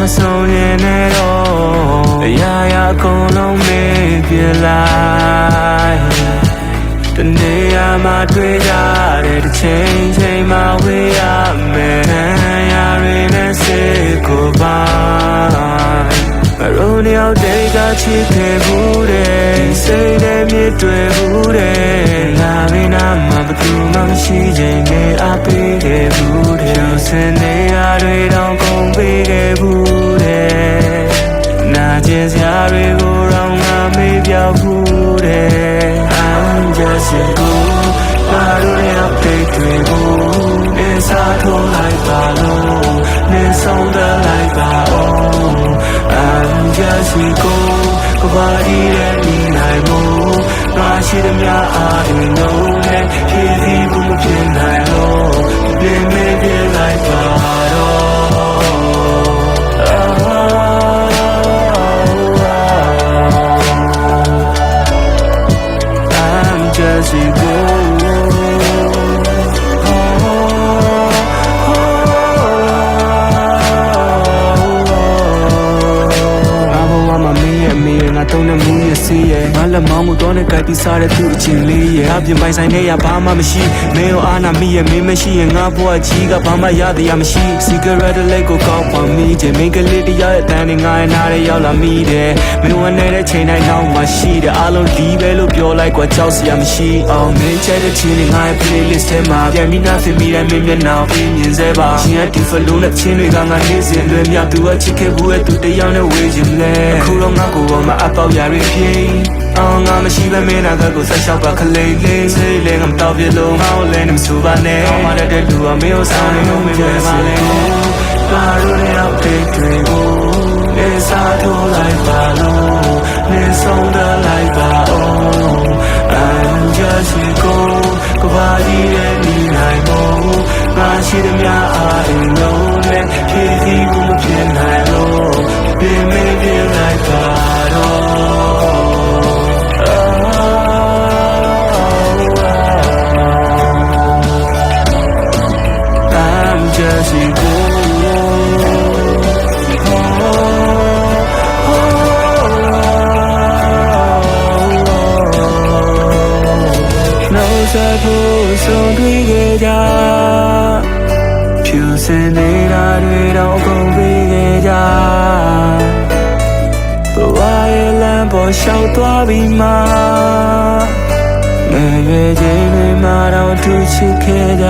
မဆုံးရင်နဲ့တော့အရာရာအကုန်လုံးမေ့ပြလိုက်တနေ့ရမှတွေ့ကြတဲ့တစ်ချိန်ချိန်မှဝေးရမယ်ခံရရင်နဲ့စိတ်ကိုပါမရိုးနှစ်ယောက်တည်းကချစ်ခဲ့ဘူးတဲ့စိတ်နဲ့မြစ်တွေ့ဘူးတဲ့ငါမင်းနာမှဘသူမှမရှိချိန်နဲ့အပေးခဲ့ဘူးတဲ့စနေရတွေတော့ကုန်ပေးခဲ့ဘူးတဲ့နာကျင်စရာတွေကိုတော့ငါမေ့ပြောက်ဘူးတဲ့ I'm just a girl ဘာလို့လဲအပေးတွေ့ဘူးနေစားထိုးလိုက်ပါလို့နေဆုံးတယ်လိုက်ပါအောင်I'm just a girl ကဘာဒီရဲ့ဒီနိုင်မို့ငါရှိသမျှအားလုံးနဲ့ဖြည့်ဆည်းဖို့မဖြစ်နိုင်လို့ပြင်းမေးပြလိုက်ပါတော့ I'm just a girl don't know who you see it ငါလက်မောင်းမှုတော့နဲ့ကြိုက်ပြီးစားတဲ့သူအချင်းလေးရဲ့အပြင်ပိုင်ဆိုင်နဲ့ရဘာမှမရှိမင်းရောအာနာမိရဲ့မင်းမရှိရင်ငါဘွားကြီးကဘာမှရတရားမရှိ cigarette လေးကိုကောက်ပါမိတယ်မင်းကလေးတရားရဲ့အတန်းနဲ့ငါရဲ့နားရဲ့ရောက်လာမိတယ်မင်းဝင်နေတဲ့ချိန်တိုင်းနောက်မှရှိတယ်အားလုံးဒီပဲလို့ပြောလိုက်ကွာကြောက်စရာမရှိအောင်မင်းချဲတဲ့ချင်းနဲ့ငါရဲ့ playlist ထဲမှာပြန်ပြီးနားဆင်မိတဲ့မင်းမျက်နှာပြင်းမြင်စေပါရှင်ရဲ့ ဒီဖလုံးနဲ့ချင်းတွေကငါနေစဉ်လွယ်မြောက်သူကချစ်ခဲ့ဘူးရဲ့သူတရားနဲ့ဝေးခြင်းလဲအခုတော့ငါကိုယ်ကမအပေါက်ရရဖြစ်အောင်ငါမရှိပဲမင်းနာကိုဆက်လျှောက်ပါခလေးလေးစိတ်လေးငါမတော့ပြလို့ငါ့ကိုလည်းမစူပါနဲ့အောင်မတဲ့လူကမင်းကိုဆောင်နေလို့မင်းပဲပါလေဘာလို့လဲအပေးတွေ့ဖို့နေစားထိုးလိုက်ပါလို့နေဆုံးတယ်လိုက်ပါအောင် I'm just a girl ကဘာဒီရဲ့ဒီနိုင်မို့ငါရှိသမျှအားလုံးနဲ့ဖြည့်ဆည်းဖို့မဖြစ်နိုင်လို့ပြင်းမေးပြလိုက်ပါတော့just a girl no sad so we get ya ဖြူစင်နေတာတွေတော့ကုန်ပြီးခဲ့ကြဘဝရဲ့လမ်းပေါ်ရှောက်သွားပြီးမှငယ်ရွယ်ချင်းတွေမှာတော့သူချစ်ခဲ့ကြ